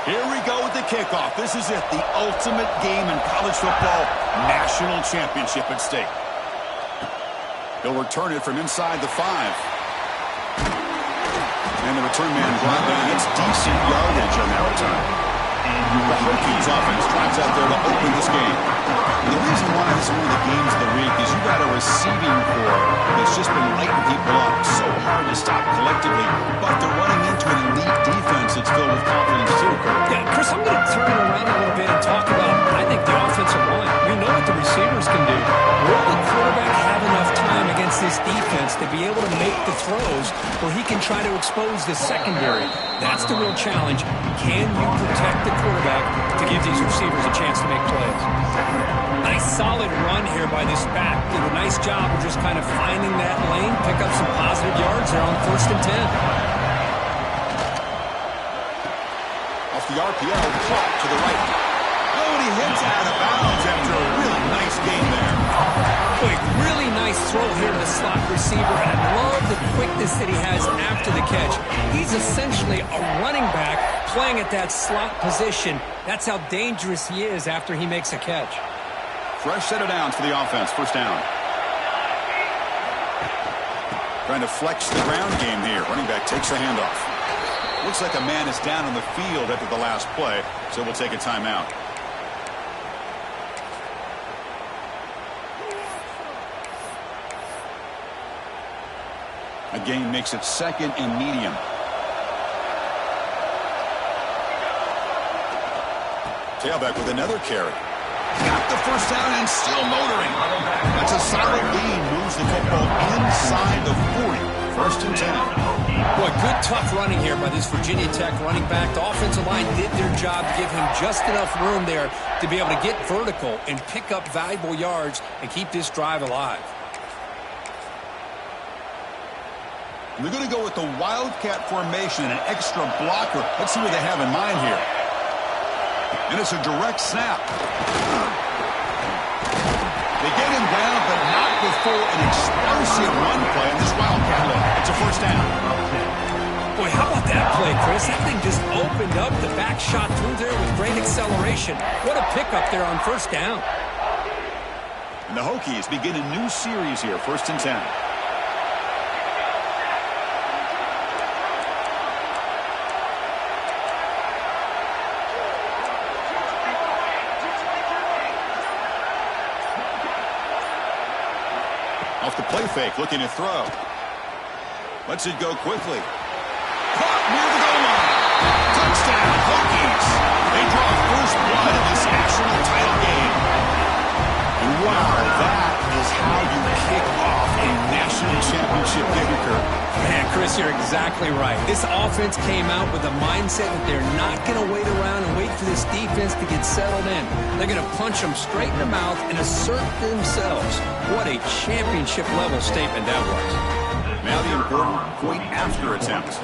Here we go with the kickoff. This is it, the ultimate game in college football, national championship at stake. He'll return it from inside the 5. And the return man brought down. It's decent yardage on that return. The Hokies offense drives out there to open this game. And the reason why this is one of the games of the week is you got a receiving corps that's just been lighting people up. So hard to stop collectively, but they're running into an elite defense that's filled with confidence too, Kurt. Yeah, Chris, I'm going to turn it around a little bit and talk about, I think, the offensive line. We know what the receivers can do. Will the quarterback have enough time against this defense to be able to make the throws where he can try to expose the secondary? That's the real challenge. Can you protect the quarterback to give these receivers a chance to make plays? Nice solid run here by this back. Did a nice job of just kind of finding that lane, pick up some positive yards there on 1st and 10. Off the RPO, caught to the right. Oh, and he hits out of bounds after a really nice game there. Boy, really nice throw here to the slot receiver, and I love the quickness that he has after the catch. He's essentially a running back playing at that slot position. That's how dangerous he is after he makes a catch. Fresh set of downs for the offense. 1st down. Trying to flex the ground game here. Running back takes the handoff. Looks like a man is down on the field after the last play, so we'll take a timeout. A gain makes it 2nd and medium. Tailback with another carry. Got the 1st down and still motoring. That's a solid gain. Moves the football inside the 40. 1st and 10. Boy, good tough running here by this Virginia Tech running back. The offensive line did their job to give him just enough room there to be able to get vertical and pick up valuable yards and keep this drive alive. They're going to go with the Wildcat formation and an extra blocker. Let's see what they have in mind here. And it's a direct snap. They get him down, but not before an explosive run play on this Wildcat look. It's a 1st down. Boy, how about that play, Chris? That thing just opened up. The back shot through there with great acceleration. What a pickup there on 1st down. And the Hokies begin a new series here. 1st and 10. Off the play fake, looking to throw. Lets it go quickly. Caught near the goal line. Touchdown, Hokies. They draw 1st blood in this national title game. And wow, that is how you kick off a national championship game, Kurt. Man, Chris, you're exactly right. This offense came out with a mindset that they're not going to wait around and wait for this defense to get settled in. They're going to punch them straight in the mouth and assert themselves. What a championship-level statement that was. Now the important point after attempt.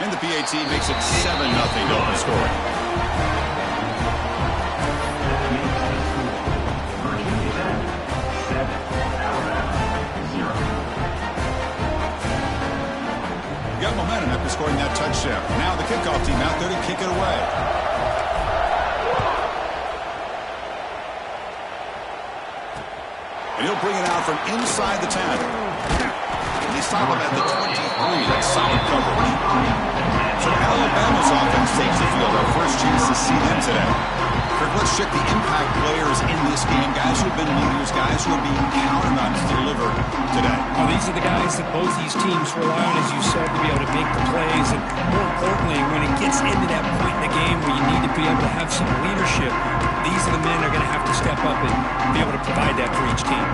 And the PAT makes it 7-0 to open scoring. Got momentum after scoring that touchdown. Now the kickoff team out there to kick it away. And he'll bring it out from inside the 10. And they stop him at the 23. That's solid coverage. So Alabama's offense takes the field. Our first chance to see them today. Kirk, let's check the impact players in this game. Guys who have been leaders, guys who are being counted on to deliver today. Well, these are the guys that both these teams rely on, as you said, to be able to make the plays. And more importantly, when it gets into that point in the game where you need to be able to have some leadership, these are the men that are going to have to step up and be able to provide that for each team.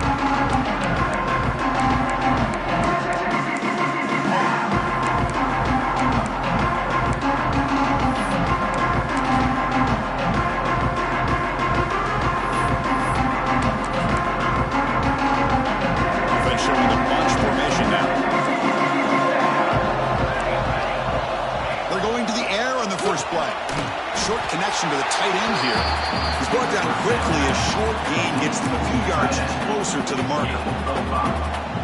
To the tight end here. He's brought down quickly. A short gain gets them a few yards closer to the marker.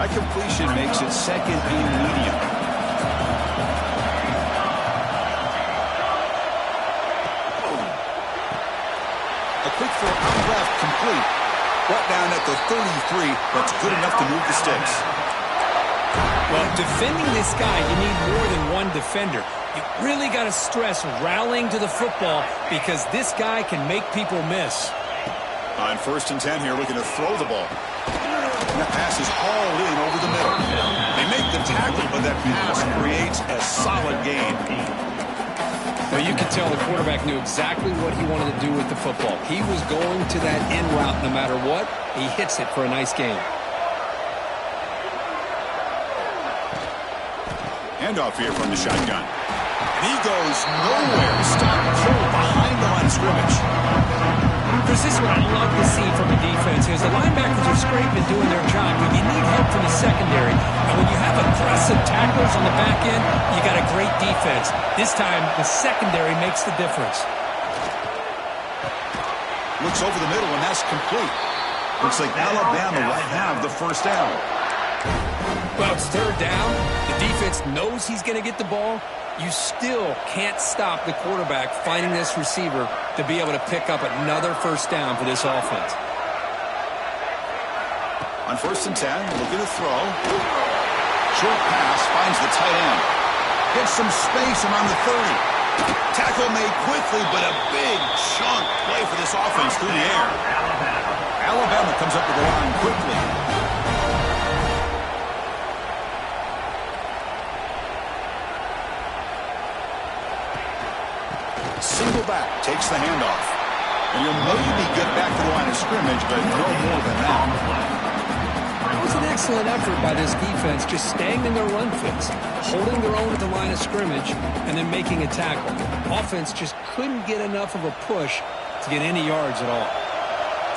That completion makes it 2nd and medium. the 33. That's good enough to move the sticks. Well, defending this guy, you need more than one defender. You really got to stress rallying to the football because this guy can make people miss. On 1st and 10 here, looking to throw the ball. And that pass is all in over the middle. They make the tackle, but that pass creates a solid gain. Well, you can tell the quarterback knew exactly what he wanted to do with the football. He was going to that in route no matter what. He hits it for a nice gain. Handoff here from the shotgun. And he goes nowhere. Stop cold behind the line of scrimmage. Chris, this is what I love to see from the defense is the linebackers are scraping and doing their job, but you need help from the secondary. And when you have aggressive tacklers on the back end, you got a great defense. This time, the secondary makes the difference. Looks over the middle, and that's complete. Looks like Alabama will have the first down. Well, it's 3rd down. The defense knows he's going to get the ball. You still can't stop the quarterback finding this receiver to be able to pick up another first down for this offense. On 1st and 10, looking to throw. Short pass finds the tight end. Gets some space around the 30. Tackle made quickly, but a big chunk play for this offense through the air. Alabama comes up to the line quickly. Single back, takes the handoff. And you'll maybe get back to the line of scrimmage, but no more than that. It was an excellent effort by this defense, just staying in their run fits, holding their own at the line of scrimmage, and then making a tackle. Offense just couldn't get enough of a push to get any yards at all.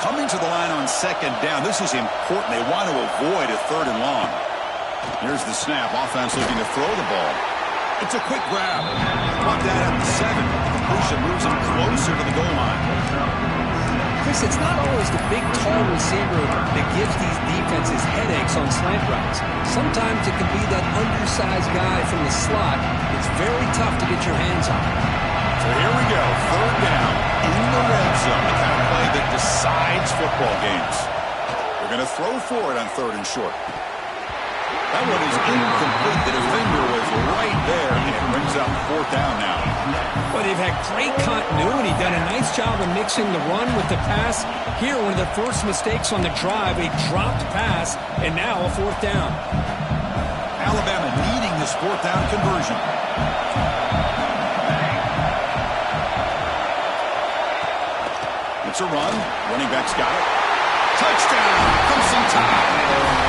Coming to the line on 2nd down, this is important. They want to avoid a 3rd and long. Here's the snap. Offense looking to throw the ball. It's a quick grab. Brought that at the 7. Completion moves him closer to the goal line. Chris, it's not always the big, tall receiver that gives these defenses headaches on slant routes. Sometimes it can be that undersized guy from the slot. It's very tough to get your hands on. So here we go. 3rd down in the red zone. The kind of play that decides football games. They're going to throw for it on 3rd and short. That one is incomplete. The defender was right there, and it brings up 4th down now. But they've had great continuity, done a nice job of mixing the run with the pass. Here, one of the first mistakes on the drive, a dropped pass, and now a 4th down. Alabama needing this 4th down conversion. It's a run. Running back's got it. Touchdown! Crimson Tide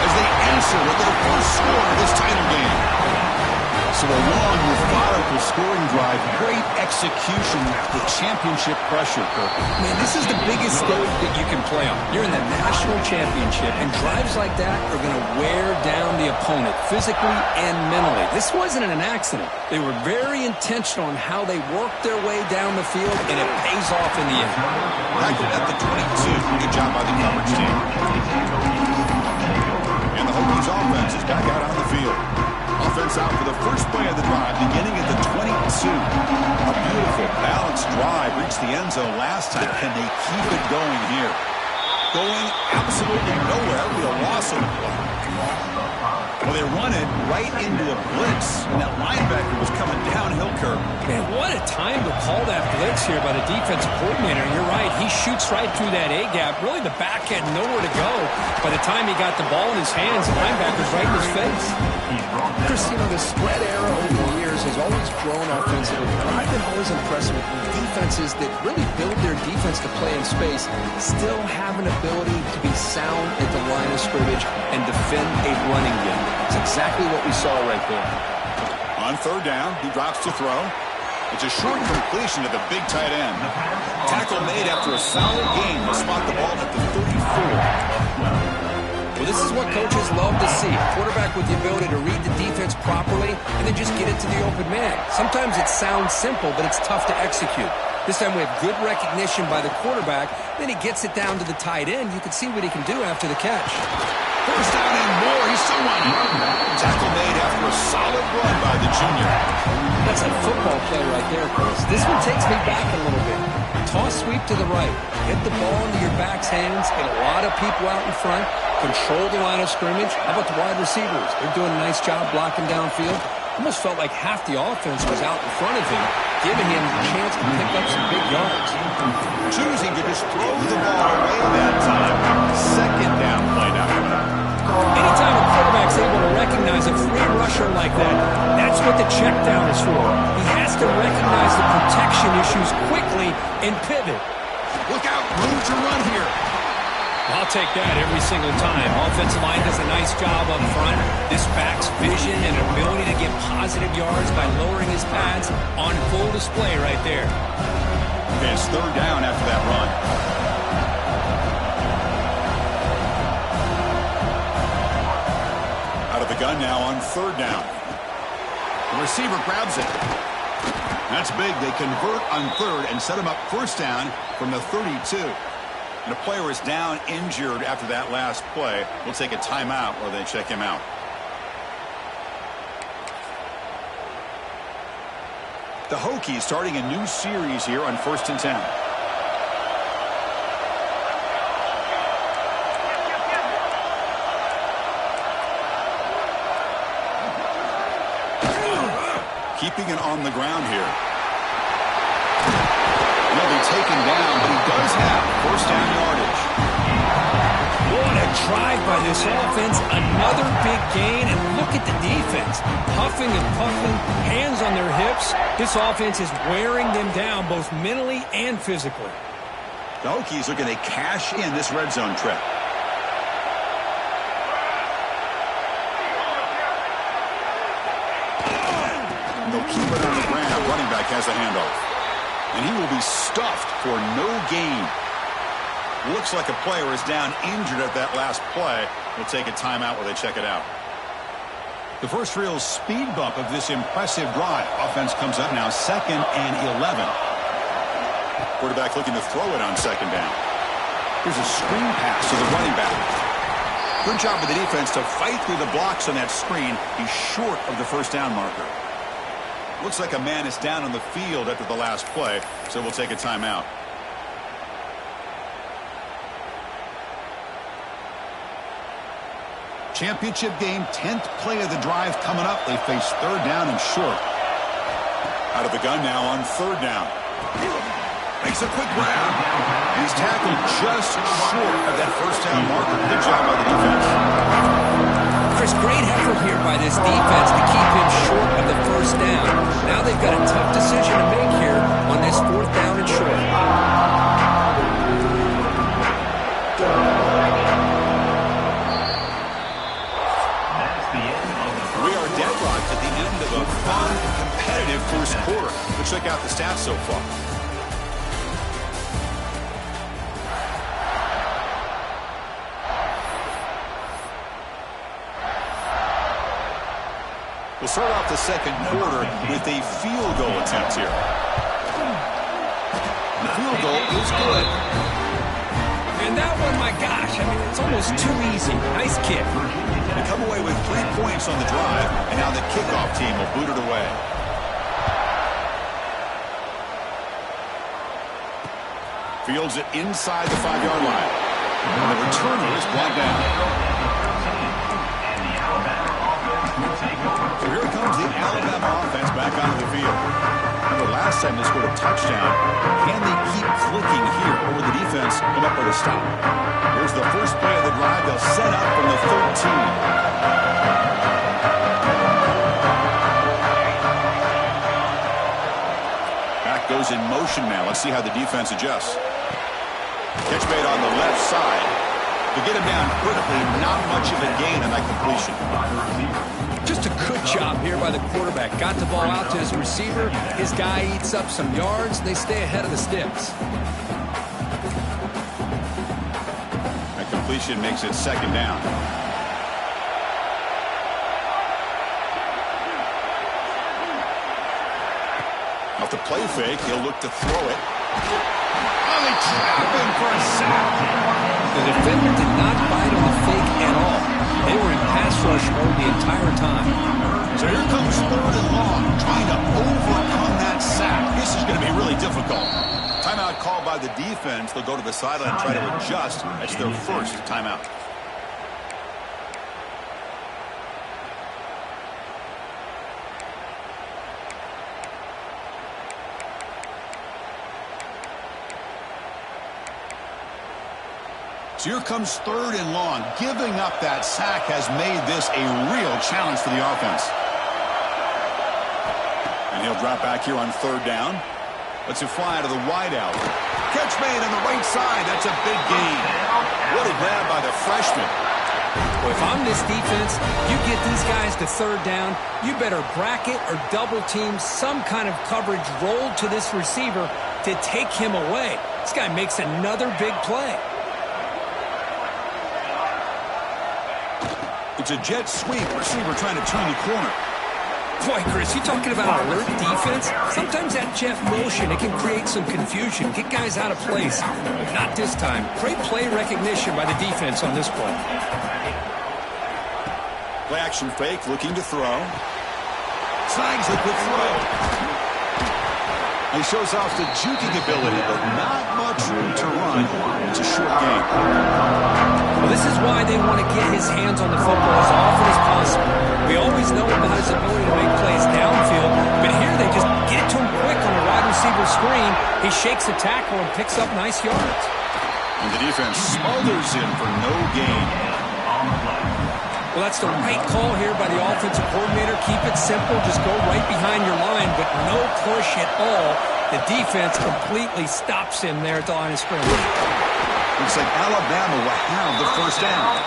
as they answer with their first score of this title game. So a long, methodical scoring drive. Great execution with championship pressure, Kirk. Man, this is the biggest stage that you can play on. You're in the national championship, and drives like that are going to wear down the opponent physically and mentally. This wasn't an accident. They were very intentional on how they worked their way down the field, and it pays off in the end. Tackled at the 22. Good job by the coverage team. And the Hokies offense is back out on the field. Offense out for the first play of the drive, beginning at the 22. A beautiful, balanced drive reached the end zone last time. Can they keep it going here? Going absolutely nowhere with a loss of the play. Well, they run it right into a blitz, and that linebacker was coming downhill, Kirk. Man, what a time to call that blitz here by the defensive coordinator. You're right, he shoots right through that A-gap. Really, the back had nowhere to go. By the time he got the ball in his hands, the linebacker's right in his face. Chris, you know, the spread era over the years has always grown offensively. I've been always impressed with defenses that really build their defense to play in space, still have an ability to be sound at the line of scrimmage and defend a running game. It's exactly what we saw right there. On 3rd down, he drops to throw. It's a short completion to the big tight end. Tackle made after a solid gain to spot the ball at the 34. Well, this is what coaches love to see. A quarterback with the ability to read the defense properly and then just get it to the open man. Sometimes it sounds simple, but it's tough to execute. This time we have good recognition by the quarterback. Then he gets it down to the tight end. You can see what he can do after the catch. First down and more. He's still running. Tackle made after a solid run by the Jr. That's a football play right there, Chris. This one takes me back a little bit. Toss sweep to the right. Get the ball into your back's hands. Get a lot of people out in front. Control the line of scrimmage. How about the wide receivers? They're doing a nice job blocking downfield. Almost felt like half the offense was out in front of him, giving him a chance to pick up some big yards. Choosing to just throw the ball away that time. Second down play now coming up. Anytime a quarterback's able to recognize a free rusher like that, that's what the check down is for. He has to recognize the protection issues quickly and pivot. Look out, room to run here. I'll take that every single time. Offensive line does a nice job up front. This back's vision and ability to get positive yards by lowering his pads on full display right there. Okay, it's third down after that run. Out of the gun now on third down. The receiver grabs it. That's big. They convert on third and set him up first down from the 32. And a player is down injured after that last play. We'll take a timeout while they check him out. The Hokies starting a new series here on 1st and 10. Keeping it on the ground here. He'll be taken down, but he does have first down yardage. What a drive by this offense. Another big gain, and look at the defense. Huffing and puffing, hands on their hips. This offense is wearing them down both mentally and physically. The Hokies looking to cash in this red zone trip. They'll keep it on the ground. Running back has the handoff. And he will be stuffed for no gain. Looks like a player is down injured at that last play. We'll take a timeout while they check it out. The first real speed bump of this impressive drive. Offense comes up now 2nd and 11. Quarterback looking to throw it on 2nd down. Here's a screen pass to the running back. Good job with the defense to fight through the blocks on that screen. He's short of the first down marker. Looks like a man is down on the field after the last play, so we'll take a timeout. Championship game, 10th play of the drive coming up. They face third down and short. Out of the gun now on third down. Makes a quick grab. He's tackled just short of that first down marker. Good job by the defense. Chris, great effort here by this defense to keep him short of the first down. Now they've got a tough decision to make here on this 4th down and short. We are deadlocked at the end of a fun, competitive first quarter. Let's check out the stats so far. We'll start off the second quarter with a field goal attempt here. The field goal is good. And that one, my gosh, I mean, it's almost too easy. Nice kick. They come away with 3 points on the drive, and now the kickoff team will boot it away. Fields it inside the 5-yard line. And the returner is blocked down. So here comes the Alabama offense back onto the field. Remember last time they scored a touchdown. Can they keep clicking here, or will the defense come up with a stop? Here's the first play of the drive. They'll set up from the 13. Back goes in motion now. Let's see how the defense adjusts. Catch made on the left side. To get him down quickly, not much of a gain on that completion. Just a good job here by the quarterback. Got the ball out to his receiver. His guy eats up some yards. They stay ahead of the sticks. That completion makes it 2nd down. Off the play fake, he'll look to throw it. Oh, they trap him for a sack. The defender did not bite on the fake at all. They were in pass rush mode the entire time. So here comes 3rd and long. difficult. Timeout called by the defense. They'll go to the sideline and try to adjust. That's their first timeout. So here comes 3rd and long. Giving up that sack has made this a real challenge for the offense. And he'll drop back here on 3rd down. Lets it fly to the wideout. Catch made on the right side. That's a big gain. What a grab by the freshman. Well, if I'm this defense, you get these guys to 3rd down, you better bracket or double team some kind of coverage rolled to this receiver to take him away. This guy makes another big play. It's a jet sweep. Receiver trying to turn the corner. Boy, Chris, you talking about alert defense? Sometimes that jet motion, it can create some confusion, get guys out of place. Not this time. Great play recognition by the defense on this play. Play action fake, looking to throw. Snags the quick throw. He shows off the juking ability, but not much room to run. It's a short game. Well, this is why they want to get his hands on the football as often as possible. We always know about his ability to make plays downfield, but here they just get it to him quick on the wide receiver screen. He shakes the tackle and picks up nice yards. And the defense smothers him for no gain. Well, that's the right call here by the offensive coordinator. Keep it simple. Just go right behind your line, but no push at all. The defense completely stops him there at the line of scrimmage. Looks like Alabama will have the first down.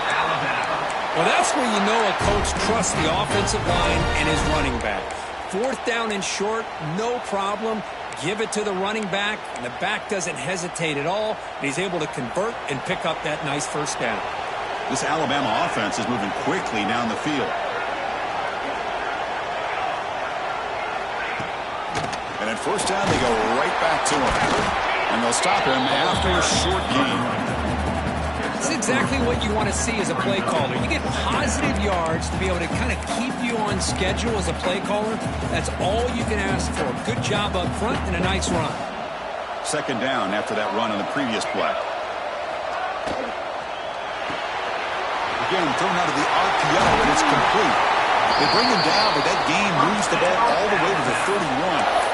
Well, that's where you know a coach trusts the offensive line and his running back. 4th down and short, no problem. Give it to the running back, and the back doesn't hesitate at all. He's able to convert and pick up that nice first down. This Alabama offense is moving quickly down the field. And at first down, they go right back to him. And they'll stop him after a short gain. That's exactly what you want to see as a play caller. You get positive yards to be able to kind of keep you on schedule as a play caller. That's all you can ask for. Good job up front and a nice run. 2nd down after that run on the previous play. Again, thrown out of the RPO, and it's complete. They bring him down, but that gain moves the ball all the way to the 31.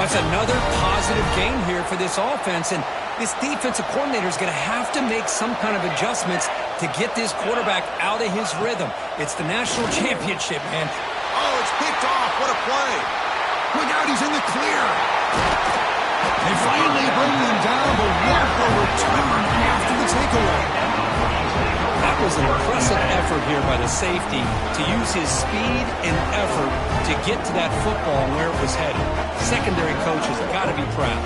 That's another positive gain here for this offense, and this defensive coordinator is going to have to make some kind of adjustments to get this quarterback out of his rhythm. It's the national championship, man. Oh, it's picked off. What a play. Look out, he's in the clear. They finally bring him down, but what a return after the takeaway. That was an impressive effort here by the safety to use his speed and effort to get to that football and where it was headed. Secondary coaches have got to be proud.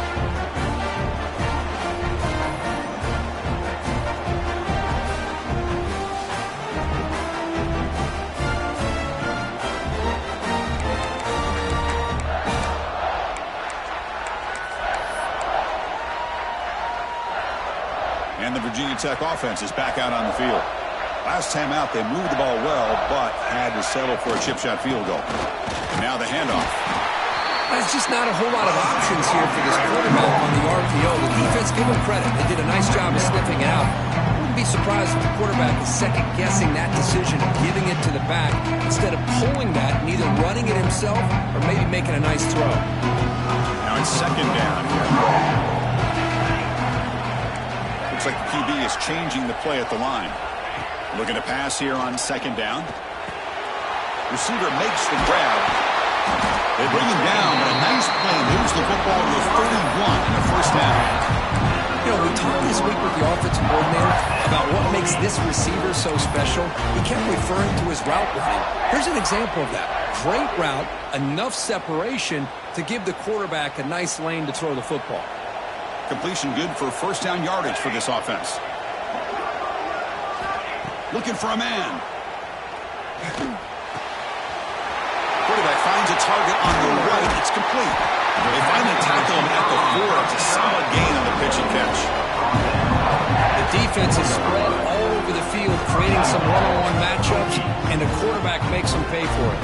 And the Virginia Tech offense is back out on the field. Last time out, they moved the ball well, but had to settle for a chip shot field goal. And now the handoff. There's just not a whole lot of options here for this quarterback on the RPO. The defense, give them credit. They did a nice job of sniffing it out. I wouldn't be surprised if the quarterback is second-guessing that decision of giving it to the back instead of pulling that and either running it himself or maybe making a nice throw. Now it's 2nd down here. Looks like the QB is changing the play at the line. Looking to pass here on 2nd down. Receiver makes the grab. They bring him down, but a nice play moves the football to the 31 and a first down. You know, we talked this week with the offensive coordinator about what makes this receiver so special. He kept referring to his route running. Here's an example of that. Great route, enough separation to give the quarterback a nice lane to throw the football. Completion good for first down yardage for this offense. Looking for a man. Quarterback finds a target on the right. It's complete. They finally tackle him at the 4. It's a solid gain on the pitch and catch. The defense is spread all over the field, creating some one-on-one matchups, and the quarterback makes them pay for it.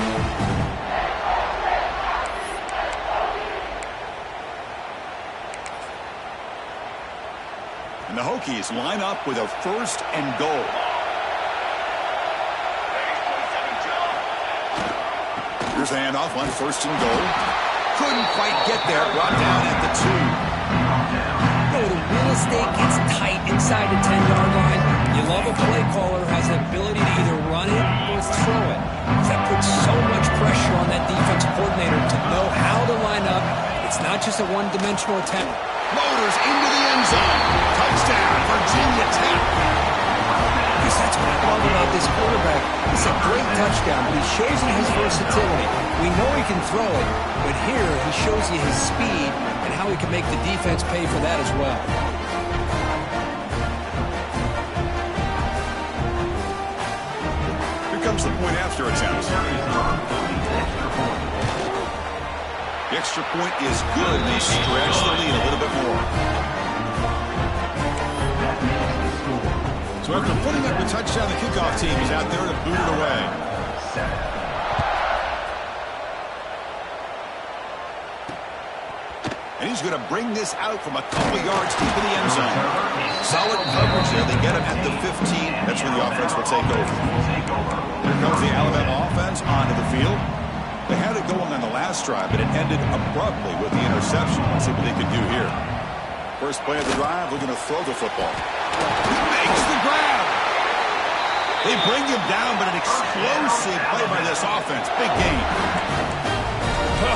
And the Hokies line up with a 1st and goal. Here's the handoff on 1st and goal. Couldn't quite get there. Brought down at the 2. The real estate gets tight inside the 10-yard line. You love a play caller who has the ability to either run it or throw it. That puts so much pressure on that defense coordinator to know how to line up. It's not just a one-dimensional attempt. Motors into the end zone. Touchdown, Virginia Tech. Yes, that's what I love about this quarterback. It's a great touchdown, but he shows you his versatility. We know he can throw it, but here he shows you his speed and how he can make the defense pay for that as well. Here comes the point after attempt. The extra point is good. They stretch the lead a little bit more. So after putting up a touchdown, the kickoff team is out there to boot it away. And he's going to bring this out from a couple yards deep in the end zone. Solid coverage there. They get him at the 15. That's where the offense will take over. Here comes the Alabama offense onto the field. They had it going on the last drive, but it ended abruptly with the interception. Let's see what they can do here. First play of the drive, we're going to throw the football. He makes the grab. They bring him down, but an explosive play by this offense. Big gain.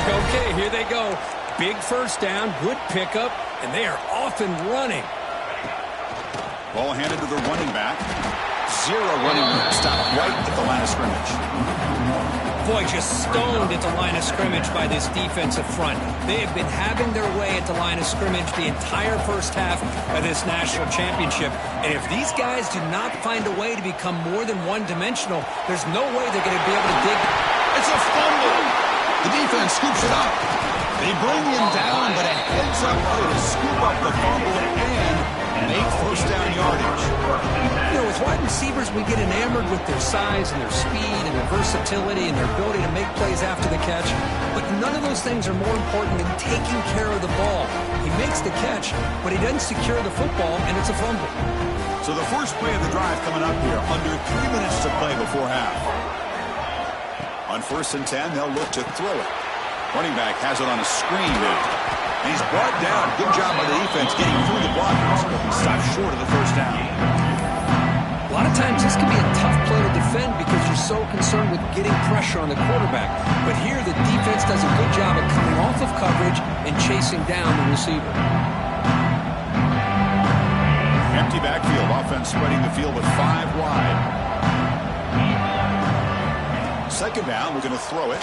Okay, here they go. Big first down, good pickup, and they are off and running. Ball handed to the running back. 0 running room. Stopped right at the line of scrimmage. Boy, just stoned at the line of scrimmage by this defensive front. They have been having their way at the line of scrimmage the entire first half of this national championship. And if these guys do not find a way to become more than one-dimensional, there's no way they're going to be able to dig. It's a fumble. The defense scoops it up. They bring him down, but a heads-up play to scoop up the fumble and make first down yardage. You know, with wide receivers, we get enamored with their size and their speed and their versatility and their ability to make plays after the catch. But none of those things are more important than taking care of the ball. He makes the catch, but he doesn't secure the football, and it's a fumble. So the first play of the drive coming up here, under 3 minutes to play before half. On 1st and 10, they'll look to throw it. Running back has it on a screen now. And he's brought down. Good job by the defense getting through the blockers. But he stopped short of the first down. A lot of times this can be a tough play to defend because you're so concerned with getting pressure on the quarterback. But here the defense does a good job of coming off of coverage and chasing down the receiver. Empty backfield. Offense spreading the field with 5 wide. Second down. We're going to throw it.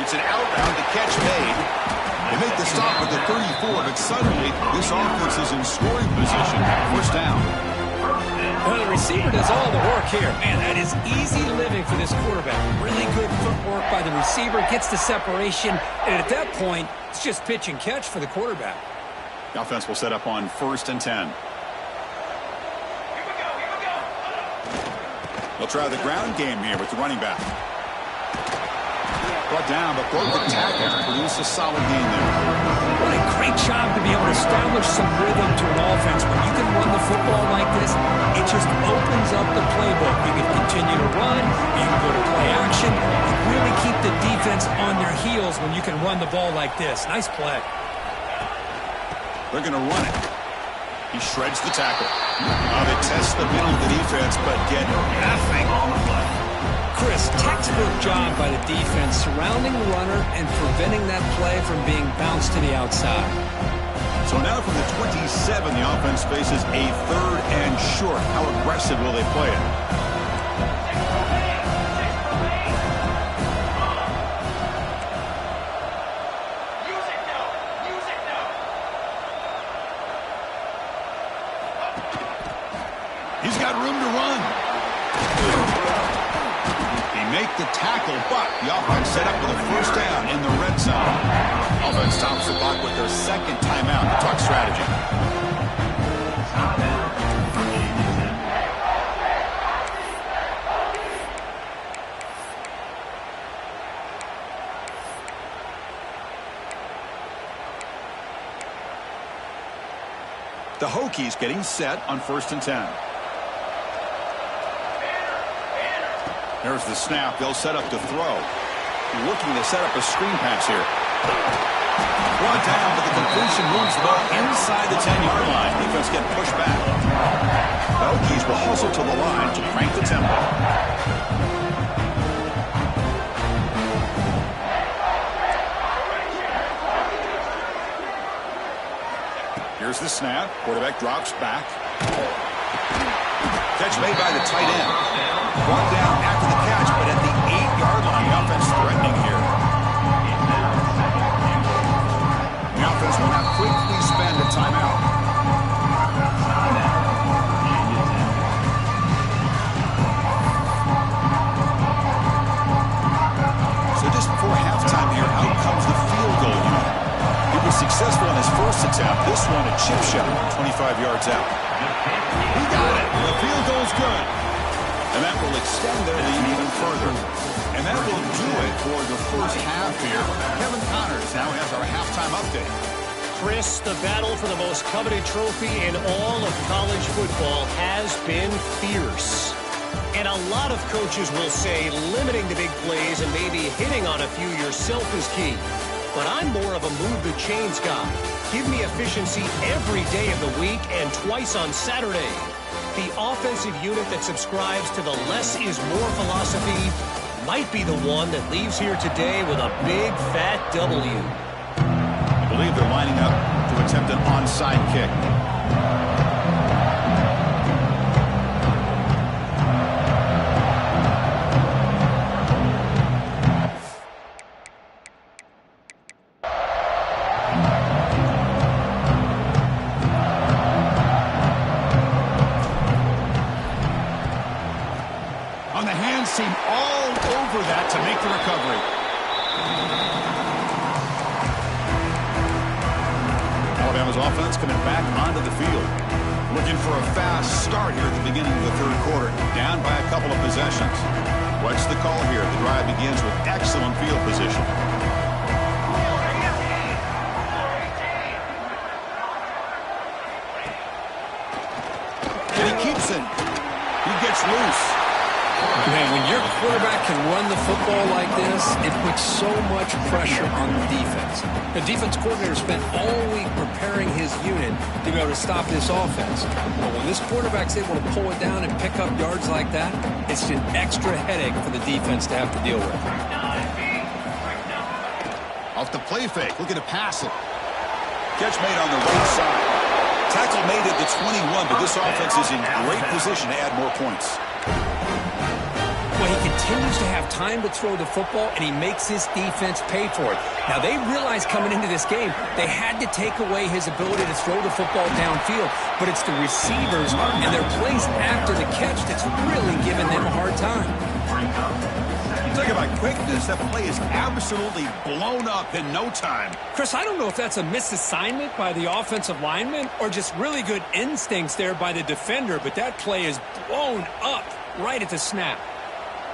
It's an out route, the catch made. They make the stop at the 34, but suddenly this offense is in scoring position. First down. Well, the receiver does all the work here. Man, that is easy living for this quarterback. Really good footwork by the receiver, gets the separation, and at that point, it's just pitch and catch for the quarterback. The offense will set up on 1st and 10. They'll try the ground game here with the running back. Brought down, but broke the tackle to produce a solid gain there. What a great job to be able to establish some rhythm to an offense. When you can run the football like this, it just opens up the playbook. You can continue to run, you can go to play action, and really keep the defense on their heels when you can run the ball like this. Nice play. They're going to run it. He shreds the tackle. They test the middle of the defense, but get nothing on the play. Chris, textbook job by the defense surrounding the runner and preventing that play from being bounced to the outside. So now from the 27, the offense faces a 3rd and short. How aggressive will they play it? He's got room to run. Make the tackle, but the offense set up with a first down in the red zone. Offense stops the clock with their 2nd timeout to talk strategy. The Hokies getting set on 1st and 10. There's the snap. They'll set up to throw. Looking to set up a screen pass here. Brought down, but the completion moves the ball inside the 10-yard line. Defense getting pushed back. The Hokies will hustle to the line to crank the tempo. Here's the snap. Quarterback drops back. Catch made by the tight end. Brought down after the catch, but at the 8-yard line. The offense threatening here. The offense will now quickly spend a timeout. So just before halftime here, out comes the field goal unit. He was successful in his first attempt. This one a chip shot, 25 yards out. He got it. The field goal's good. And that will extend their lead even further. And that will do it for the first half here. Kevin Connors now has our halftime update. Chris, the battle for the most coveted trophy in all of college football has been fierce. And a lot of coaches will say limiting the big plays and maybe hitting on a few yourself is key. But I'm more of a move the chains guy. Give me efficiency every day of the week and twice on Saturday. The offensive unit that subscribes to the less is more philosophy might be the one that leaves here today with a big fat W. I believe they're lining up to attempt an onside kick. On the hands team all over that to make the recovery. Alabama's offense coming back onto the field. Looking for a fast start here at the beginning of the third quarter. Down by a couple of possessions. What's the call here? The drive begins with excellent field position. And he keeps it. He gets loose. Man, when your quarterback can run the football like this, it puts so much pressure on the defense. The defense coordinator spent all week preparing his unit to be able to stop this offense. But when this quarterback's able to pull it down and pick up yards like that, it's an extra headache for the defense to have to deal with. Off the play fake, looking to pass it. Catch made on the right side. Tackle made at the 21, but this offense is in great position to add more points. Well, he continues to have time to throw the football, and he makes his defense pay for it. Now, they realized coming into this game they had to take away his ability to throw the football downfield, but it's the receivers and their plays after the catch that's really giving them a hard time. Talk about quickness. That play is absolutely blown up in no time. Chris, I don't know if that's a misassignment by the offensive lineman or just really good instincts there by the defender, but that play is blown up right at the snap.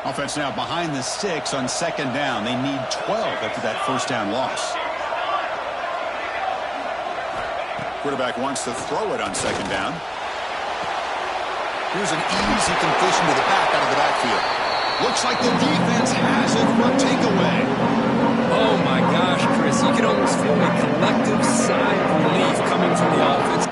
Offense now behind the 6 on second down. They need 12 after that first down loss. Quarterback wants to throw it on second down. Here's an easy completion to the back out of the backfield. Looks like the defense has it for a takeaway. Oh, my gosh, Chris. You can almost feel a collective sigh of relief coming from the offense.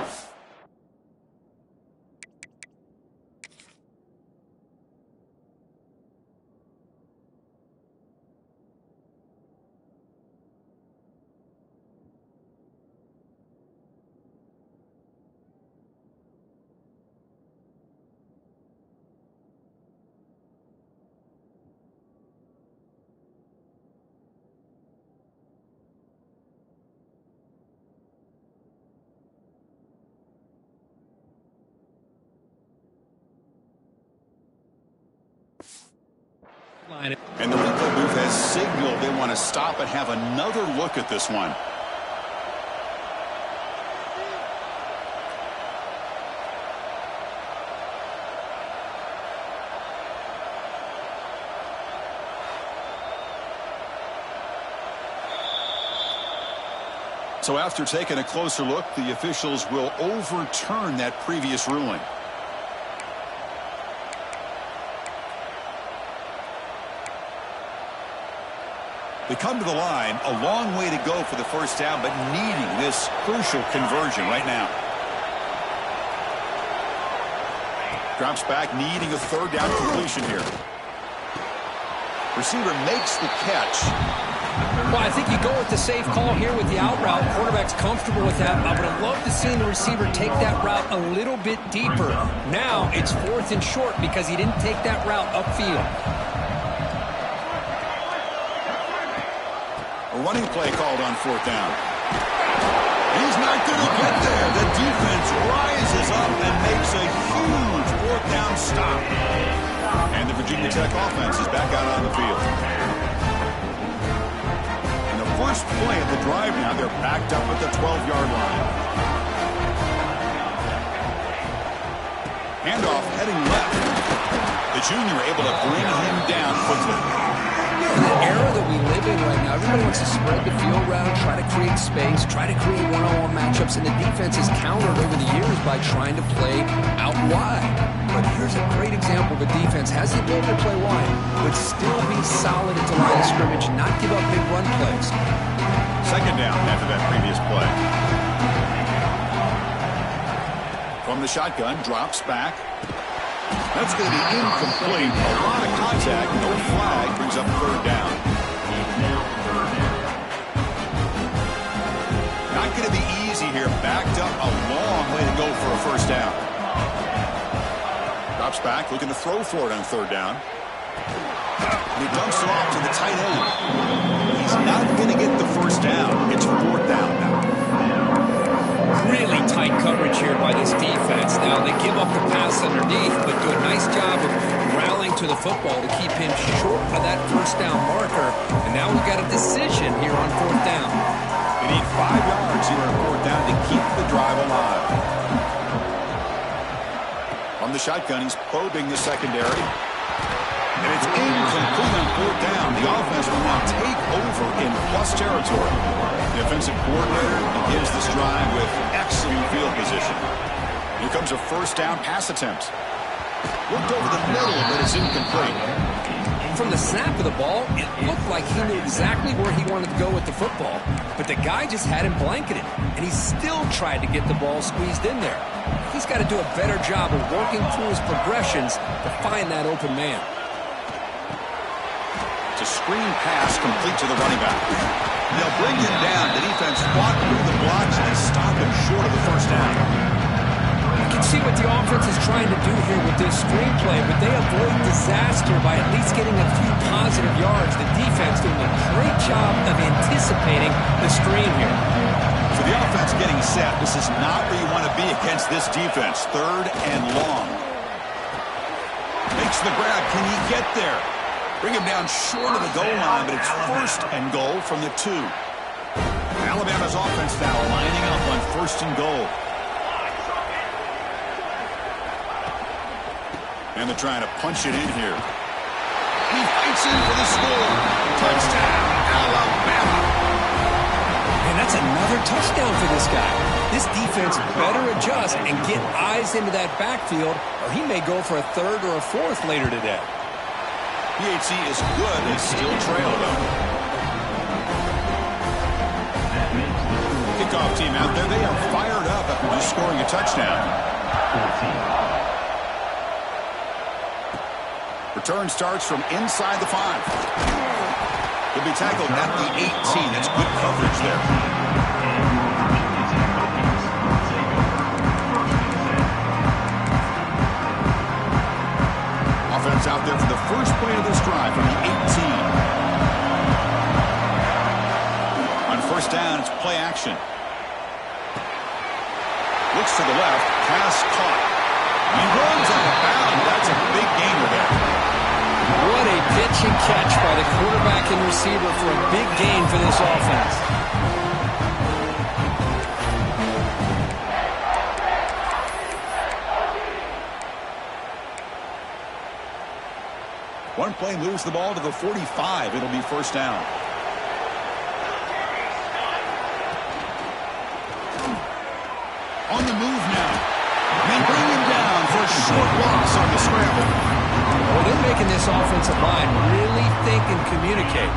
And the replay booth has signaled they want to stop and have another look at this one. So after taking a closer look, the officials will overturn that previous ruling. They come to the line, a long way to go for the first down, but needing this crucial conversion right now. Drops back, needing a third down completion here. Receiver makes the catch. Well, I think you go with the safe call here with the out route. Quarterback's comfortable with that. I would have loved to see the receiver take that route a little bit deeper. Now it's 4th and short because he didn't take that route upfield. A running play called on 4th down. He's not going to get there. The defense rises up and makes a huge 4th down stop. And the Virginia Tech offense is back out on the field. And the first play of the drive now, they're backed up at the 12-yard line. Handoff heading left. The junior able to bring him down quickly. In the era that we live in right now, everybody wants to spread the field around, try to create space, try to create one-on-one matchups, and the defense has countered over the years by trying to play out wide. But here's a great example of a defense has the ability to play wide, but still be solid at the line of scrimmage, not give up big run plays. Second down after that previous play. From the shotgun, drops back. That's going to be incomplete. A lot of contact. No flag. Brings up 3rd down. Not going to be easy here. Backed up a long way to go for a first down. Drops back. Looking to throw for it on 3rd down. And he dumps it off to the tight end. He's not going to get the first down. It's 4th down now. Really tight coverage here by this defense. Now, they give up the pass underneath, but do a nice job of rallying to the football to keep him short of that first down marker. And now we've got a decision here on 4th down. They need 5 yards here on 4th down to keep the drive alive. From the shotgun, he's probing the secondary. And it's incomplete on 4th down. The offense will now take over in plus territory. The offensive coordinator begins this drive with excellent field position. Here comes a first down pass attempt. Looked over the middle, but it's incomplete. From the snap of the ball, it looked like he knew exactly where he wanted to go with the football. But the guy just had him blanketed, and he still tried to get the ball squeezed in there. He's got to do a better job of working through his progressions to find that open man. It's a screen pass complete to the running back. They'll bring him down. The defense fought through the blocks, and they stop him short of the first down. You can see what the offense is trying to do here with this screenplay, but they avoid disaster by at least getting a few positive yards. The defense doing a great job of anticipating the screen here. So the offense getting set. This is not where you want to be against this defense. 3rd and long. Makes the grab. Can he get there? Bring him down short of the goal line, but it's 1st and goal from the 2. Alabama's offense now lining up on 1st and goal. And they're trying to punch it in here. He fights in for the score. Touchdown, Alabama. And that's another touchdown for this guy. This defense better adjust and get eyes into that backfield, or he may go for a 3rd or a 4th later today. PHC is good. They still trail, though. Kickoff team out there. They are fired up after just scoring a touchdown. Return starts from inside the 5. He'll be tackled at the 18. That's good coverage there. Offense out there for the first play of this drive from the 18. On 1st down, it's play action. Looks to the left. Pass caught. He runs out of bounds. That's a big gainer there. What a pitch and catch by the quarterback and receiver for a big gain for this offense. One play moves the ball to the 45. It'll be 1st down. On the move now. They bring him down for a short loss on the scramble. Well, they're making this offensive line really think and communicate.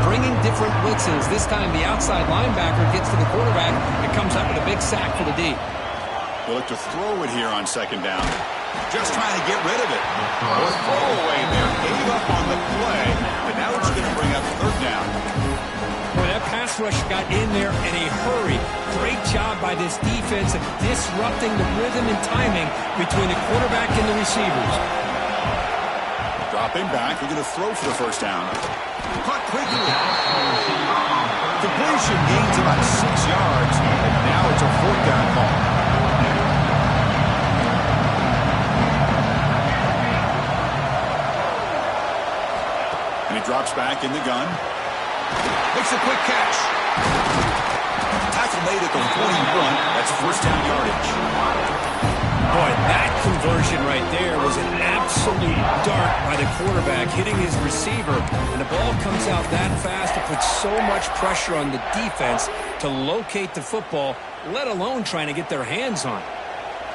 Bringing different blitzes. This time the outside linebacker gets to the quarterback and comes up with a big sack for the D. They look to throw it here on second down. Just trying to get rid of it. The throwaway there gave up on the play, but now it's going to bring up third down. Boy, that pass rush got in there in a hurry. Great job by this defense of disrupting the rhythm and timing between the quarterback and the receivers. Dropping back, they're going to throw for the first down. Caught quickly. Completion gains about 6 yards, and now it's a fourth down call. And he drops back in the gun. Makes a quick catch. Tackle made at the 41. That's first down yardage. Boy, that conversion right there was an absolute dart by the quarterback hitting his receiver, and the ball comes out that fast to put so much pressure on the defense to locate the football, let alone trying to get their hands on it.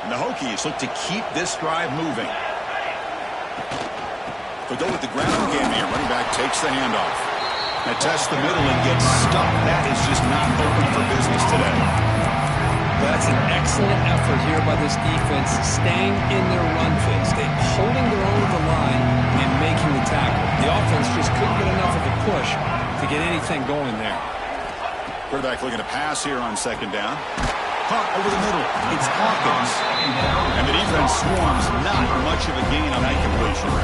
And the Hokies look to keep this drive moving. They go with the ground game here. Running back takes the handoff. Now tests the middle and gets stuck. That is just not open for business today. That's an excellent effort here by this defense, staying in their run phase. They're holding their own at the line and making the tackle. The offense just couldn't get enough of a push to get anything going there. Quarterback looking to pass here on second down. Caught over the middle. It's Hawkins. And the defense swarms. Not much of a gain on that completion.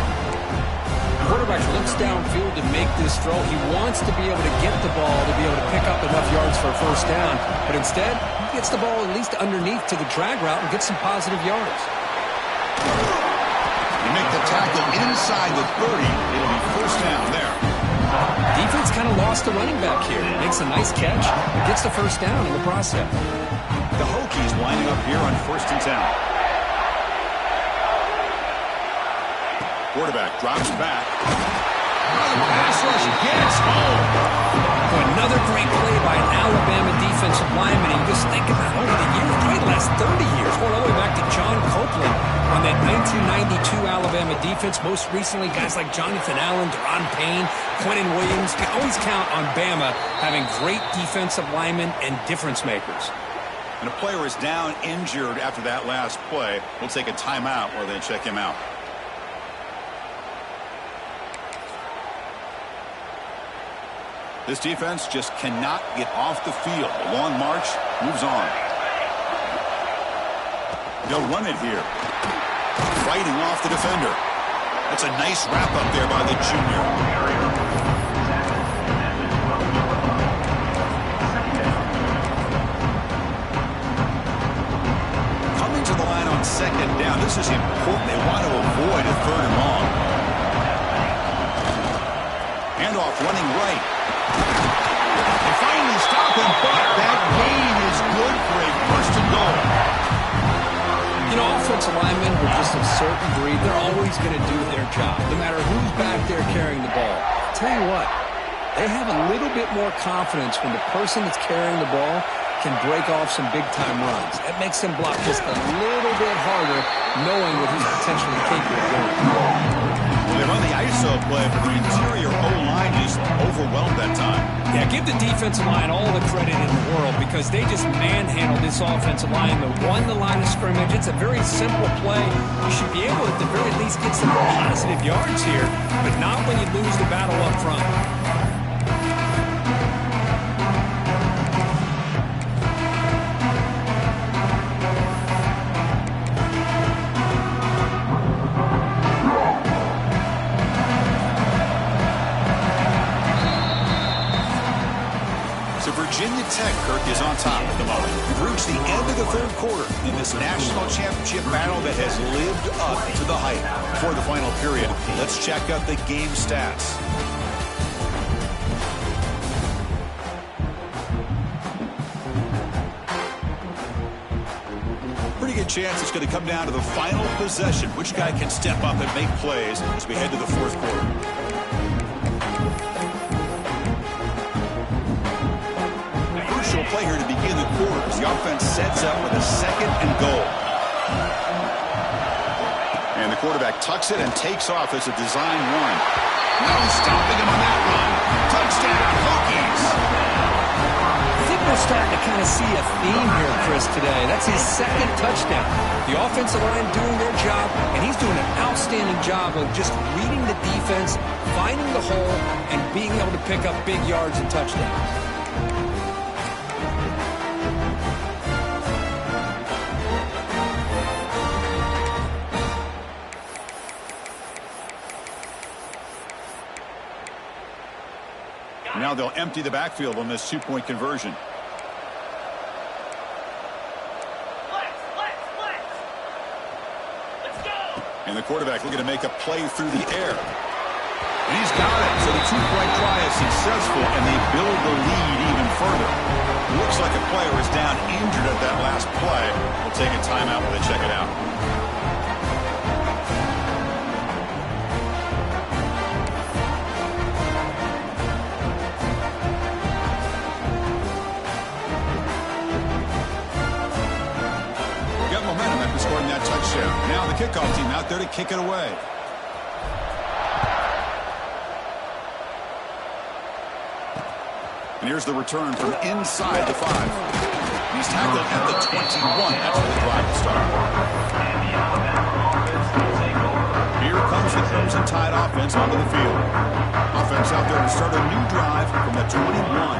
Quarterback looks downfield to make this throw. He wants to be able to get the ball to be able to pick up enough yards for a first down, but instead he gets the ball at least underneath to the drag route and gets some positive yards. You make the tackle inside the 30. It'll be first down there. Defense kind of lost the running back here. Makes a nice catch, but gets the first down in the process. The Hokies lining up here on first and 10. Quarterback drops back. Pass rush gets home. Another great play by an Alabama defensive lineman. You just think about over the years, probably the last 30 years, going all the way back to John Copeland on that 1992 Alabama defense. Most recently, guys like Jonathan Allen, Deron Payne, Quentin Williams. Can always count on Bama having great defensive linemen and difference makers. And a player is down injured after that last play. We'll take a timeout while they check him out. This defense just cannot get off the field. A long march moves on. They'll run it here. Fighting off the defender. That's a nice wrap up there by the junior. Coming to the line on second down. This is important. They want to avoid a third and long. Handoff running right. They finally stop him, but that gain is good for a first and goal. You know, offensive linemen are just a certain breed. They're always going to do their job, no matter who's back there carrying the ball. I'll tell you what, they have a little bit more confidence when the person that's carrying the ball can break off some big-time runs. That makes them block just a little bit harder, knowing what he's potentially capable of doing. They run the ISO play, but the interior O-line just overwhelmed that time. Yeah, give the defensive line all the credit in the world because they just manhandled this offensive line. They won the line of scrimmage. It's a very simple play. You should be able to, at the very least, get some positive yards here, but not when you lose the battle up front. Virginia Tech, Kirk, is on top at the moment. We've reached the end of the third quarter in this national championship battle that has lived up to the hype. Before the final period, let's check out the game stats. Pretty good chance it's going to come down to the final possession. Which guy can step up and make plays as we head to the fourth quarter? play here to begin the quarters. The offense sets up with a 2nd and goal. And the quarterback tucks it and takes off as a design run. No stopping him on that run. Touchdown, Hokies. I think we're starting to kind of see a theme here, Chris, today. That's his 2nd touchdown. The offensive line doing their job, and he's doing an outstanding job of just reading the defense, finding the hole, and being able to pick up big yards and touchdowns. Now they'll empty the backfield on this 2-point conversion. And the quarterback looking to make a play through the air. And he's got it. So the 2-point try is successful, and they build the lead even further. Looks like a player is down injured at that last play. We'll take a timeout while they check it out. Scoring that touchdown. Now the kickoff team out there to kick it away. And here's the return from inside the 5. He's tackled at the 21. That's where the drive will start. Here comes the Crimson Tide offense onto the field. Offense out there to start a new drive from the 21.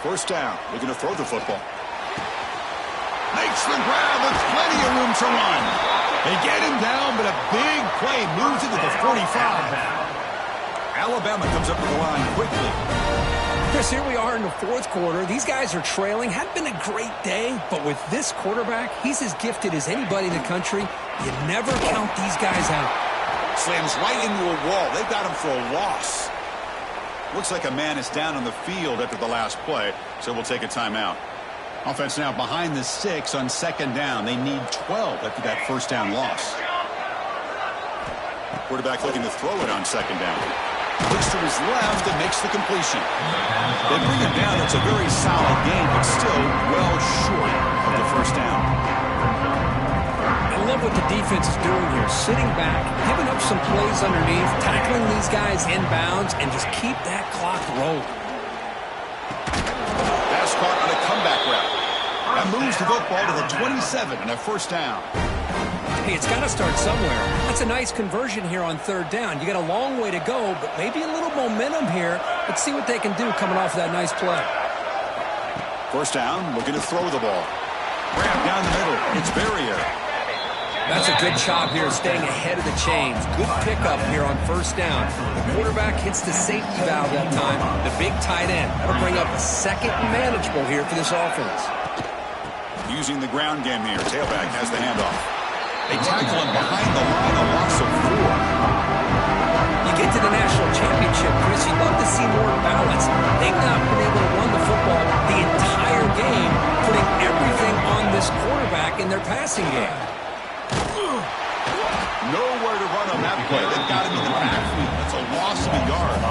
First down. Looking to throw the football. Makes the grab with plenty of room to run. They get him down, but a big play moves it to the 45. Alabama comes up to the line quickly. Chris, here we are in the 4th quarter. These guys are trailing. Hadn't been a great day, but with this quarterback, he's as gifted as anybody in the country. You never count these guys out. Slams right into a wall. They've got him for a loss. Looks like a man is down on the field after the last play, so we'll take a timeout. Offense now behind the 6 on 2nd down. They need 12 after that first down loss. Quarterback looking to throw it on 2nd down. Looks to his left and makes the completion. They bring him down. It's a very solid game, but still well short of the first down. I love what the defense is doing here. Sitting back, giving up some plays underneath, tackling these guys inbounds, and just keep that clock rolling. That's caught on a comeback route. That moves the football to the 27 and a first down. Hey, it's got to start somewhere. That's a nice conversion here on 3rd down. You got a long way to go, but maybe a little momentum here. Let's see what they can do coming off that nice play. First down, looking to throw the ball. Grab down the middle. It's Barrier. That's a good job here, staying ahead of the chains. Good pickup here on 1st down. The quarterback hits the safety valve that time. The big tight end. That'll bring up a 2nd and manageable here for this offense. Using the ground game here. Tailback has the handoff. They tackle him behind the line, a loss of 4. You get to the national championship, Chris, you'd love to see more balance. They've not been able to run the football the entire game, putting everything on this quarterback in their passing game. Nowhere to run on that play. They've got him in the backfield. That's a loss of a yard.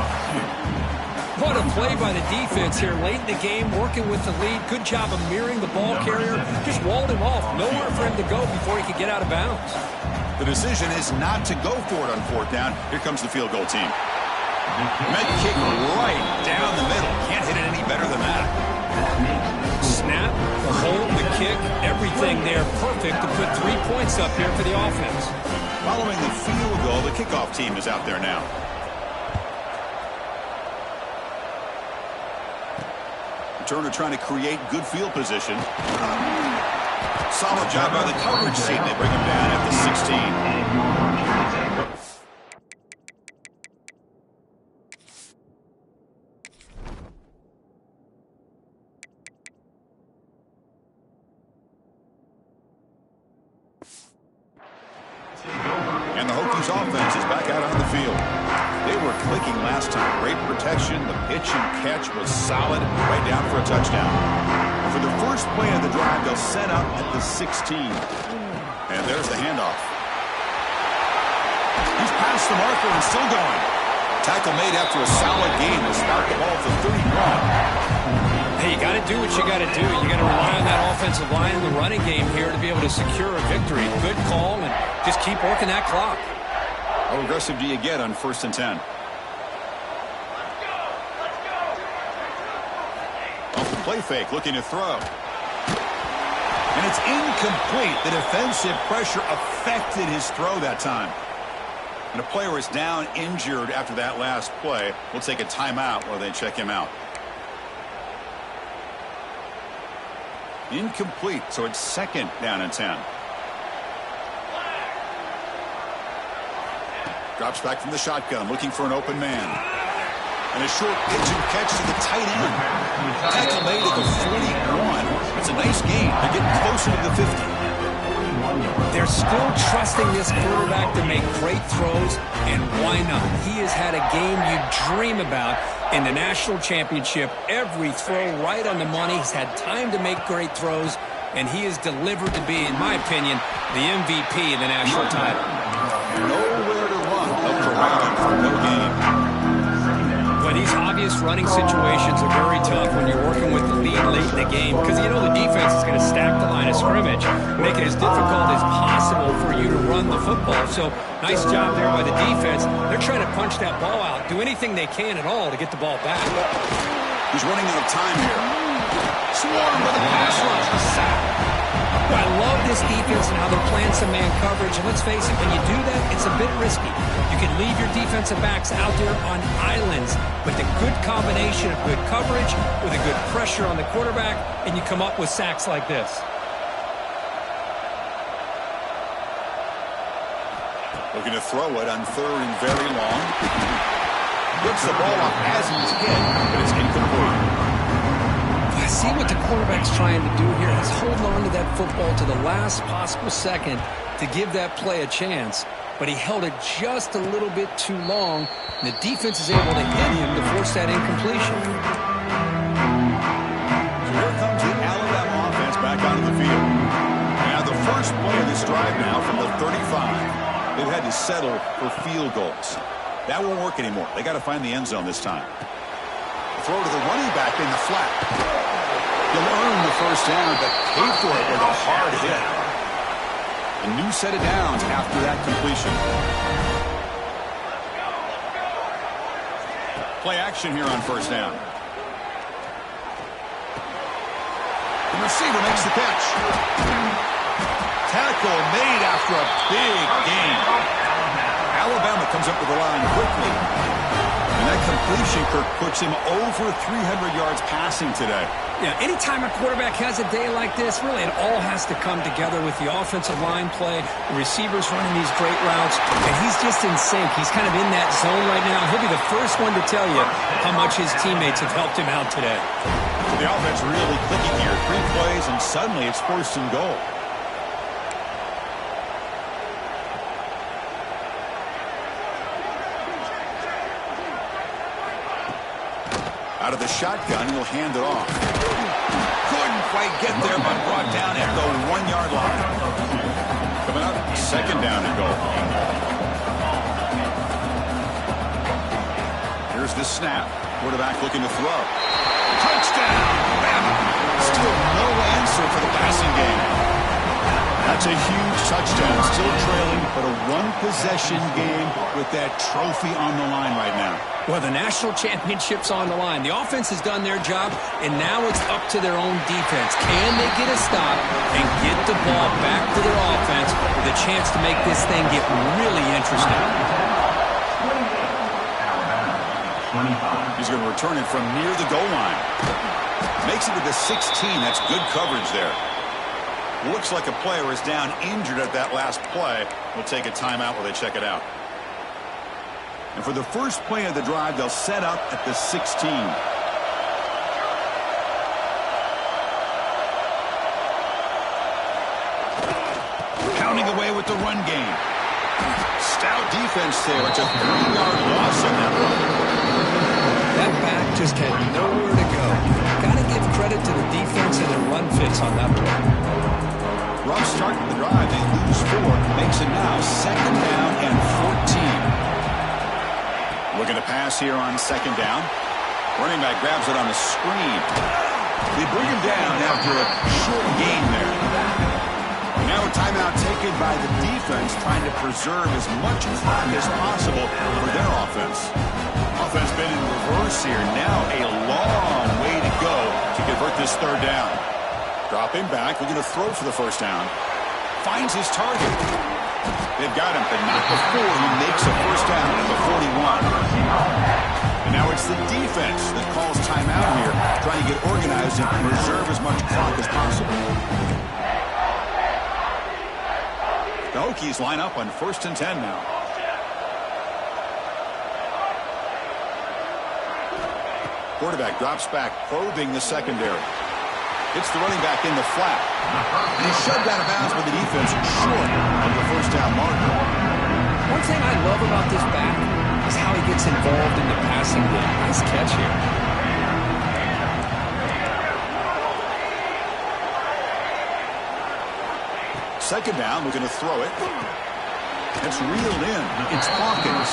What a play by the defense here late in the game, working with the lead. Good job of mirroring the ball carrier. Just walled him off. Nowhere for him to go before he could get out of bounds. The decision is not to go for it on 4th down. Here comes the field goal team. Med kick right down the middle. Can't hit it any better than that. Snap, the hold, the kick, everything there perfect to put 3 points up here for the offense. Following the field goal, the kickoff team is out there now. Turner trying to create good field position. Solid job by the coverage team. They bring him down at the 16. And the Hokies offense is back out on the field. They were clicking last time. Great protection. The pitch and catch was solid. Right down for a touchdown. For the first play of the drive, they'll set up at the 16. And there's the handoff. He's past the marker and still going. Tackle made after a solid game to start the ball for 31. Hey, you got to do what you got to do. You got to rely on that offensive line in the running game here to be able to secure a victory. Good call, and just keep working that clock. How aggressive do you get on 1st and 10? Off the play fake, looking to throw. And it's incomplete. The defensive pressure affected his throw that time. And a player is down injured after that last play. We'll take a timeout while they check him out. Incomplete, so it's 2nd down and 10. Drops back from the shotgun, looking for an open man. And a short pitch and catch to the tight end. Tackle made at the 41. It's a nice gain. They're getting closer to the 50. They're still trusting this quarterback to make great throws, and why not? He has had a game you dream about in the national championship. Every throw right on the money. He's had time to make great throws, and he is delivered to be, in my opinion, the MVP of the national title. Nowhere to run up the round for no gain. But these obvious running situations are very tough when you're working with the lead late in the game, because you know the defense is going to stack the line of scrimmage, make it as difficult as possible for you to run the football. So nice job there by the defense. They're trying to punch that ball out, do anything they can at all to get the ball back. He's running out of time here. Swarmed by the pass rush. A sack. Well, I love this defense and how they're playing some man coverage. And let's face it, when you do that, it's a bit risky. You can leave your defensive backs out there on islands, but the good combination of good coverage with a good pressure on the quarterback, and you come up with sacks like this. Looking to throw it on 3rd and very long. Rips the ball off as he's hit, but it's incomplete. See what the quarterback's trying to do here. He's holding on to that football to the last possible second to give that play a chance, but he held it just a little bit too long, and the defense is able to hit him to force that incompletion. So here comes the Alabama offense back onto the field. Now the first play of this drive now from the 35. They've had to settle for field goals. That won't work anymore. They got to find the end zone this time. Throw to the running back in the flat. He'll earn the first down, but pay for it with a hard hit. A new set of downs after that completion. Play action here on 1st down. The receiver makes the catch. Tackle made after a big gain. Alabama comes up with the line quickly. And that completion, Kirk, puts him over 300 yards passing today. Yeah, anytime a quarterback has a day like this, really it all has to come together with the offensive line play, the receivers running these great routes, and he's just in sync. He's kind of in that zone right now. He'll be the first one to tell you how much his teammates have helped him out today. The offense really clicking here. 3 plays, and suddenly it's 1st and goal. Out of the shotgun, he'll hand it off. Couldn't quite get there, but brought down at the 1-yard line. Coming up, 2nd down and goal. Here's the snap. Quarterback looking to throw. Touchdown! Bama. Still no answer for the passing game. That's a huge touchdown. Still trailing, but a 1-possession game with that trophy on the line right now. Well, the national championship's on the line. The offense has done their job, and now it's up to their own defense. Can they get a stop and get the ball back to their offense with a chance to make this thing get really interesting? He's going to return it from near the goal line. Makes it to the 16. That's good coverage there. Looks like a player is down injured at that last play. We'll take a timeout while they check it out. And for the first play of the drive, they'll set up at the 16. Pounding away with the run game. Stout defense there. It's a 3-yard loss on that run. That back just had nowhere to go. Got to give credit to the defense and their run fits on that play. Rough start to the drive. They lose 4. Makes it now 2nd down and 14. Looking to pass here on second down. Running back grabs it on the screen. They bring him down after a short gain there. Now a timeout taken by the defense, trying to preserve as much clock as possible for their offense. Offense been in reverse here. Now a long way to go to convert this third down. Dropping back, looking to throw for the first down. Finds his target. They've got him, but not before he makes a first down at the 41. And now it's the defense that calls timeout here, trying to get organized and preserve as much clock as possible. The Hokies line up on 1st and 10 now. Quarterback drops back, probing the secondary. Hits the running back in the flat. And he's shoved out of bounds by the defense short of the first down marker. One thing I love about this back is how he gets involved in the passing game. Nice catch here. Second down, looking to throw it. It's reeled in. It's Hawkins.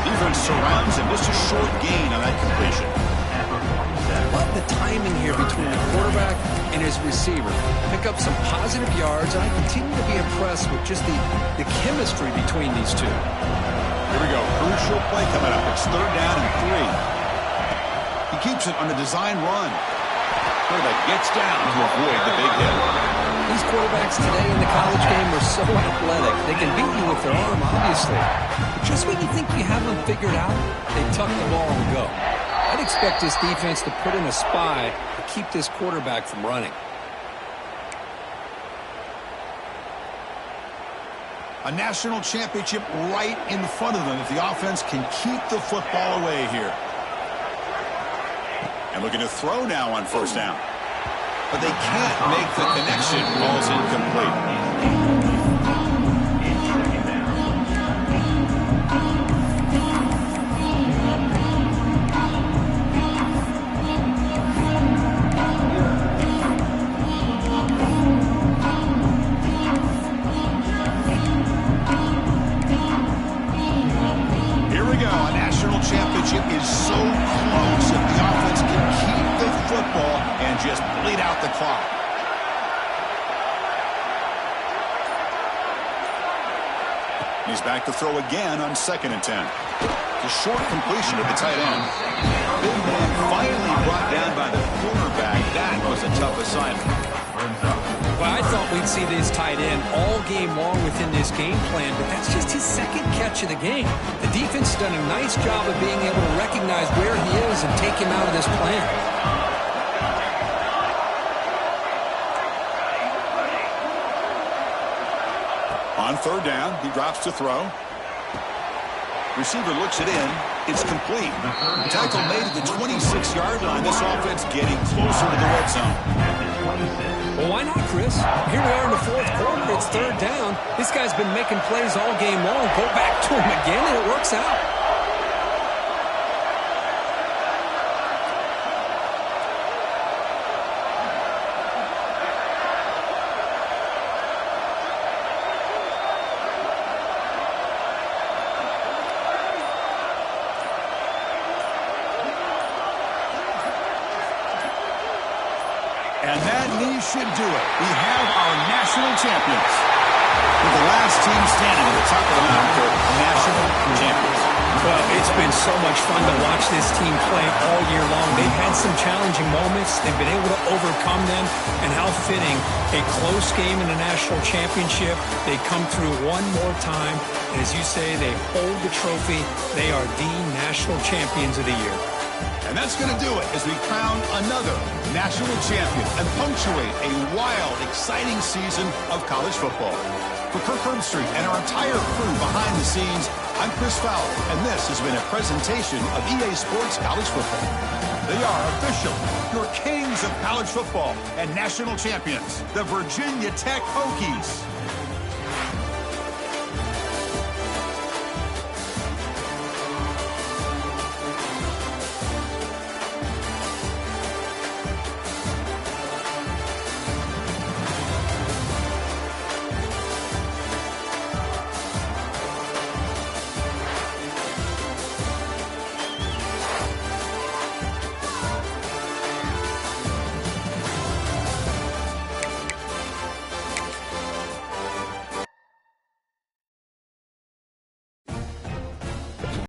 Defense surrounds him. Just a short gain on that completion. Love the timing here between the quarterback and his receiver. Pick up some positive yards, and I continue to be impressed with just the chemistry between these two. Here we go. Crucial play coming up. It's third down and 3. He keeps it on the design run. Quarterback gets down to avoid the big hit. These quarterbacks today in the college game are so athletic. They can beat you with their arm, obviously. But just when you think you have them figured out, they tuck the ball and go. I'd expect this defense to put in a spy to keep this quarterback from running. A national championship right in front of them if the offense can keep the football away here. And looking to throw now on first down. But they can't make the connection. Ball's incomplete. Championship is so close if the offense can keep the football and just bleed out the clock. He's back to throw again on 2nd and 10. The short completion of the tight end. Big man finally brought down by the cornerback. That was a tough assignment. Well, I thought we'd see this tight end all game long within this game plan, but that's just his second catch of the game. The defense has done a nice job of being able to recognize where he is and take him out of this plan. On third down, he drops to throw. Receiver looks it in. It's complete. Tackle made at the 26-yard line. This offense getting closer to the red zone. Well, why not, Chris? Here we are in the fourth quarter. It's third down. This guy's been making plays all game long. Go back to him again, and it works out. And that knee should do it. We have our national champions. With the last team standing at the top of the mountain for national champions. Well, it's been so much fun to watch this team play all year long. They've had some challenging moments. They've been able to overcome them. And how fitting, a close game in the national championship. They come through one more time. And as you say, they hold the trophy. They are the national champions of the year. And that's going to do it as we crown another national champion and punctuate a wild, exciting season of college football. For Kirk Herbstreit and our entire crew behind the scenes, I'm Chris Fowler, and this has been a presentation of EA Sports College Football. They are official, your kings of college football and national champions, the Virginia Tech Hokies.